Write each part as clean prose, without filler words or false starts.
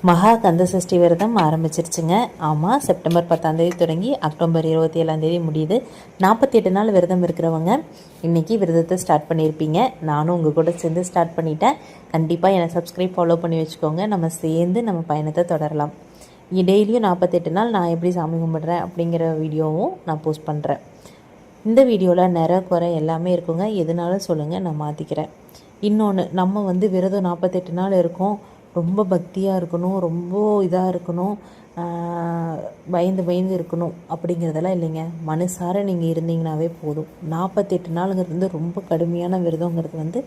மகா கந்தசஷ்டி விரதம் ஆரம்பிச்சிருச்சுங்க. ஆமாம், செப்டம்பர் 10 தொடங்கி அக்டோபர் 27 முடியுது. 48 நாள் விரதம் இருக்கிறவங்க இன்றைக்கி விரதத்தை ஸ்டார்ட் பண்ணியிருப்பீங்க. நானும் உங்கள் கூட சேர்ந்து ஸ்டார்ட் பண்ணிட்டேன். கண்டிப்பாக என்னை சப்ஸ்கிரைப் ஃபாலோ பண்ணி வச்சுக்கோங்க. நம்ம சேர்ந்து நம்ம பயணத்தை தொடரலாம். டெய்லியும் 48 நாள் நான் எப்படி சாமி கும்பிட்றேன் அப்படிங்கிற வீடியோவும் நான் போஸ்ட் பண்ணுறேன். இந்த வீடியோவில் நிறை குறை எல்லாமே இருக்குங்க. எதுனாலும் சொல்லுங்கள், நான் மாற்றிக்கிறேன். இன்னொன்று, நம்ம விரதம் 48 நாள் இருக்கோம், ரொம்ப பக்தியாக இருக்கணும், ரொம்ப இதாக இருக்கணும், பயந்து இருக்கணும் அப்படிங்கிறதெல்லாம் இல்லைங்க. மனசார நீங்கள் இருந்தீங்கன்னாவே போதும். 48 நாளுங்கிறது ரொம்ப கடுமையான விரதங்கிறது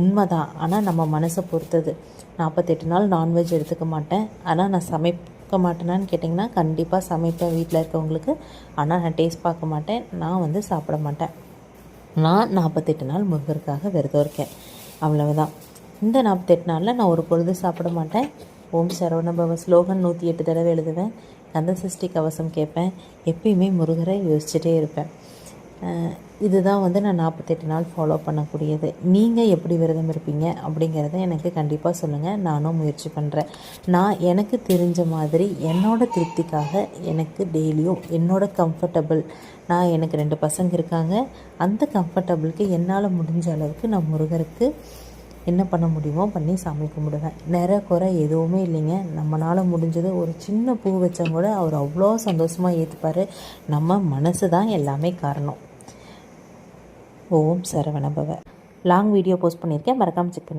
உண்மைதான். ஆனால் நம்ம மனசை பொறுத்தது. 48 நாள் நான்வெஜ் எடுத்துக்க மாட்டேன். ஆனால் நான் சமைக்க மாட்டேனான்னு கேட்டிங்கன்னா கண்டிப்பாக சமைப்பேன் வீட்டில் இருக்கவங்களுக்கு. ஆனால் நான் டேஸ்ட் பார்க்க மாட்டேன். நான் சாப்பிட மாட்டேன். நான் 48 நாள் முருகருக்காக விரதம் இருக்கேன், அவ்வளவுதான். இந்த 48 நாளில் நான் ஒரு பொழுது சாப்பிட மாட்டேன். ஓம் சரவணபவ ஸ்லோகன் 108 தடவை எழுதுவேன். கந்தசஷ்டி கவசம் கேட்பேன். எப்பயுமே முருகரை யோசிச்சுட்டே இருப்பேன். இதுதான் நான் 48 நாள் ஃபாலோ பண்ணக்கூடியது. நீங்கள் எப்படி விரதம் இருப்பீங்க அப்படிங்கிறத எனக்கு கண்டிப்பாக சொல்லுங்கள். நானும் முயற்சி பண்ணுறேன். நான் எனக்கு தெரிஞ்ச மாதிரி என்னோடய திருப்திக்காக எனக்கு டெய்லியும் என்னோடய கம்ஃபர்டபுள், எனக்கு 2 பசங்க இருக்காங்க. அந்த கம்ஃபர்டபுளுக்கு என்னால் முடிஞ்ச அளவுக்கு நான் முருகருக்கு என்ன பண்ண முடியுமோ பண்ணி சாமி கும்பிடுவேன். நிறை குறை எதுவுமே இல்லைங்க. நம்மளால் முடிஞ்சது ஒரு சின்ன பூ வச்சா கூட அவர் அவ்வளோ சந்தோஷமாக ஏற்றுப்பார். நம்ம மனசு தான் எல்லாமே காரணம். ஓம் சரவணபவ. லாங் வீடியோ போஸ்ட் பண்ணியிருக்கேன், மறக்காமல் செக் பண்ணி